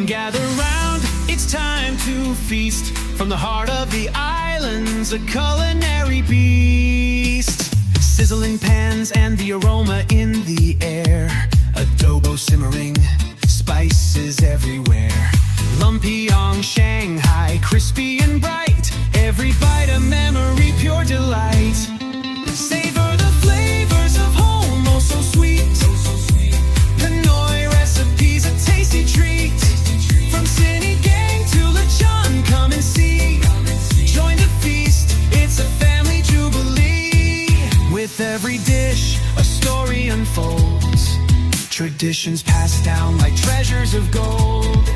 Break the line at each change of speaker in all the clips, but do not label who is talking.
Gather round, it's time to feast. From the heart of the islands, a culinary beast. Sizzling pans and the aroma in the air. Adobo simmering, spices everywhere. Lumpyong, Shanghai, crispy and bright. Every bite a memory, pure delight. Savor the flavors of home, oh so sweet. Pinoy recipes, a tasty treat. From Sinigang to Lechon, come and see. Join the feast, it's a family jubilee. With every dish, a story unfolds. Traditions passed down like treasures of gold.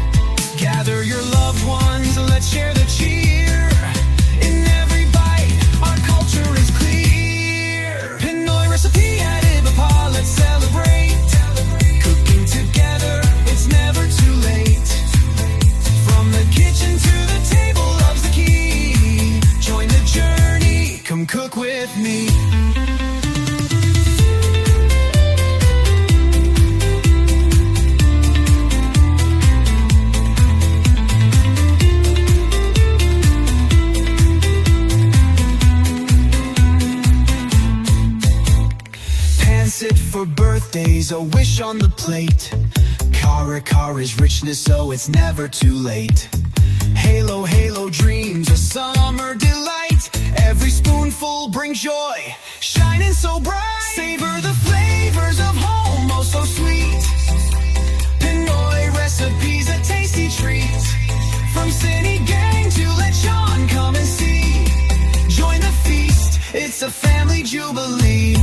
Gather your loved ones, let's share the cheer. In every bite, our culture is clear. Pinoy recipe at Ibapa, let's celebrate. Cooking together, it's never too late. From the kitchen to the table, love's the key. Join the journey, come cook with me. Sit for birthdays, a wish on the plate. Kara is richness, so it's never too late. Halo, halo dreams, a summer delight. Every spoonful brings joy, shining so bright. Savor the flavors of home, oh so sweet. Pinoy recipes, a tasty treat. From Sinigang to Lechon, come and see. Join the feast, it's a family jubilee.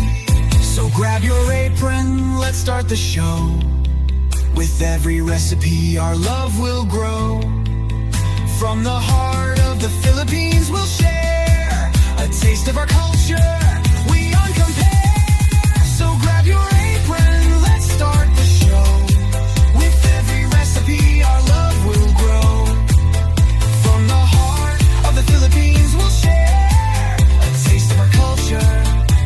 So grab your apron, let's start the show. With every recipe, our love will grow. From the heart of the Philippines, we'll share a taste of our culture, we uncompare. So grab your apron, let's start the show. With every recipe, our love will grow. From the heart of the Philippines, we'll share a taste of our culture,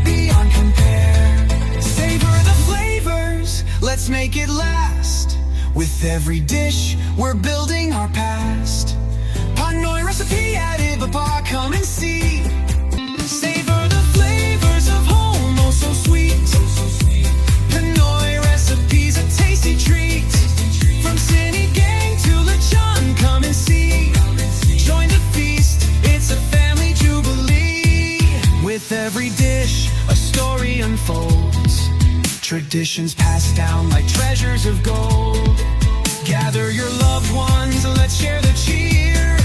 beyond compare. Savor the flavors, let's make it last. With every dish, we're building our past. Pinoy recipe at Ibapa, come and see. Savor the flavors of home, oh so sweet. Pinoy recipes, a tasty treat. From Sinigang to Lechon, come and see. Join the feast, it's a family jubilee. With every dish, a story unfolds. Traditions passed down like treasures of gold. Gather your loved ones, let's share the cheer.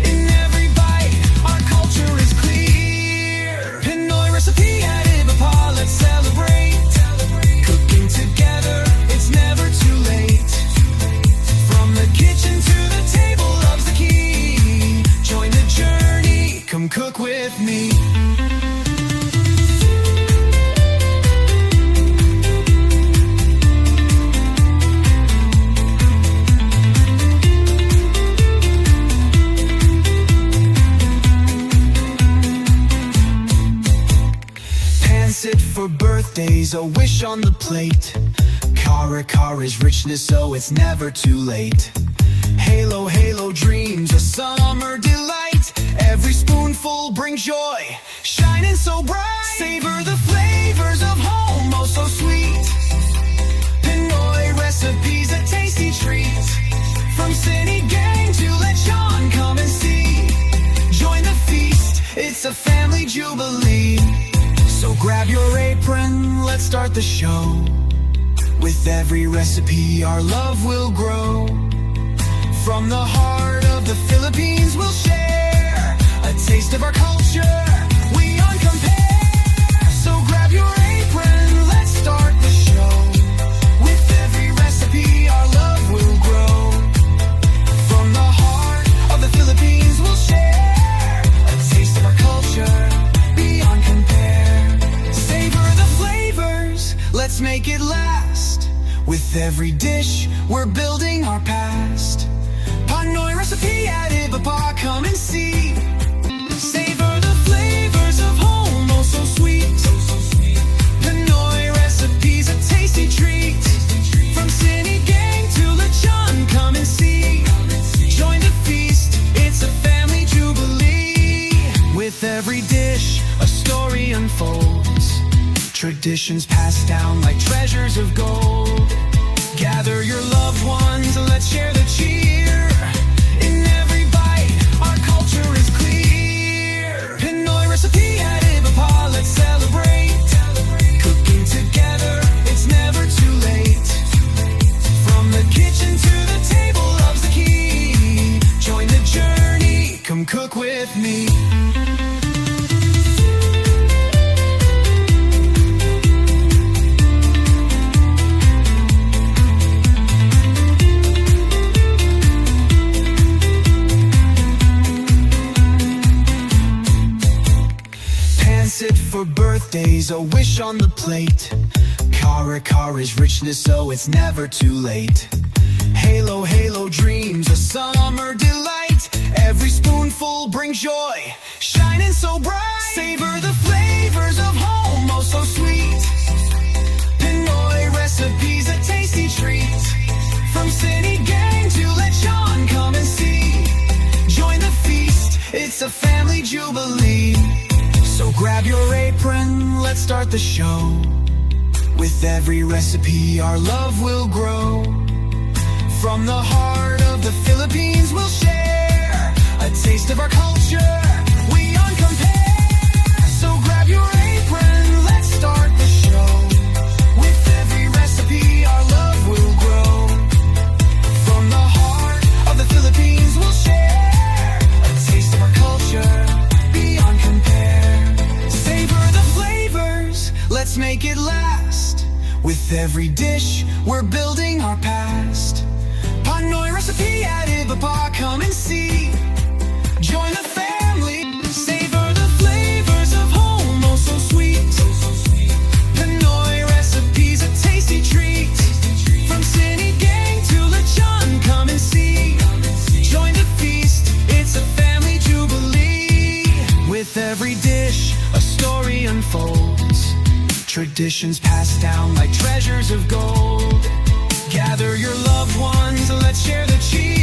In every bite, our culture is clear. Pinoy recipe at Ibapa, let's celebrate. Cooking together, it's never too late. From the kitchen to the table, love's the key. Join the journey, come cook with me. Sit for birthdays, a wish on the plate. Kara's richness, so it's never too late. Halo, halo dreams, a summer delight. Every spoonful brings joy, shining so bright. Savor the flavors of home, oh so sweet. Pinoy recipes, a tasty treat. From Sinigang to Lechon, come and see. Join the feast, it's a family jubilee. So grab your apron, let's start the show. With every recipe, our love will grow. From the heart of the Philippines, we'll share a taste of our culture, we uncompare. So grab your apron, let's start the show. With every recipe, our love will grow. From the heart of the Philippines, we'll share a taste of our culture, beyond compare. Savor the flavors, let's make it last. With every dish, we're building our past. Pinoy recipe at Ibapa, come and see. Savor the flavors of home, oh so sweet. Pinoy recipes, a tasty treat. From Sinigang to Lechon, come and see. Traditions passed down like treasures of gold. Gather your loved ones, let's share the cheer. In every bite, our culture is clear. Pinoy recipe at Ube Halaya, let's celebrate. Cooking together, it's never too late. From the kitchen to the table, love's the key. Join the journey, come cook with me. Sit for birthdays, a wish on the plate. Kare-kare's richness, so it's never too late. Halo, halo dreams, a summer delight. Every spoonful brings joy, shining so bright. Savor the flavors of home, oh so sweet. Pinoy recipes, a tasty treat. From city gang to lechon, come and see. Join the feast, it's a family jubilee. So grab your apron, let's start the show. With every recipe, our love will grow. From the heart of the Philippines, we'll share a taste of our culture, we uncompare. So grab your apron, let's start the show. With every recipe, our love will grow. From the heart of the Philippines, we'll share a taste of our culture, beyond compare. Savor the flavors, let's make it last. With every dish, we're building our past. Pinoy recipe at Ube Halaya, come and see. Join the family, savor the flavors of home, oh so sweet. Pinoy recipes, a tasty treat. From city gang to lechon, come and see. Join the feast, it's a family jubilee. With every dish, a story unfolds. Traditions passed down like treasures of gold. Gather your loved ones, let's share the cheese.